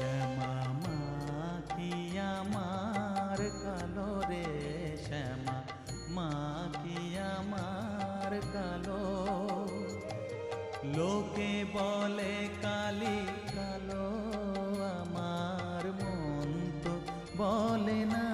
শ্যামা মা কি আমার কালো রে, শ্যামা মা কি আমার কালো। লোকে বলে কালি কালো, আমার মন তো বলে না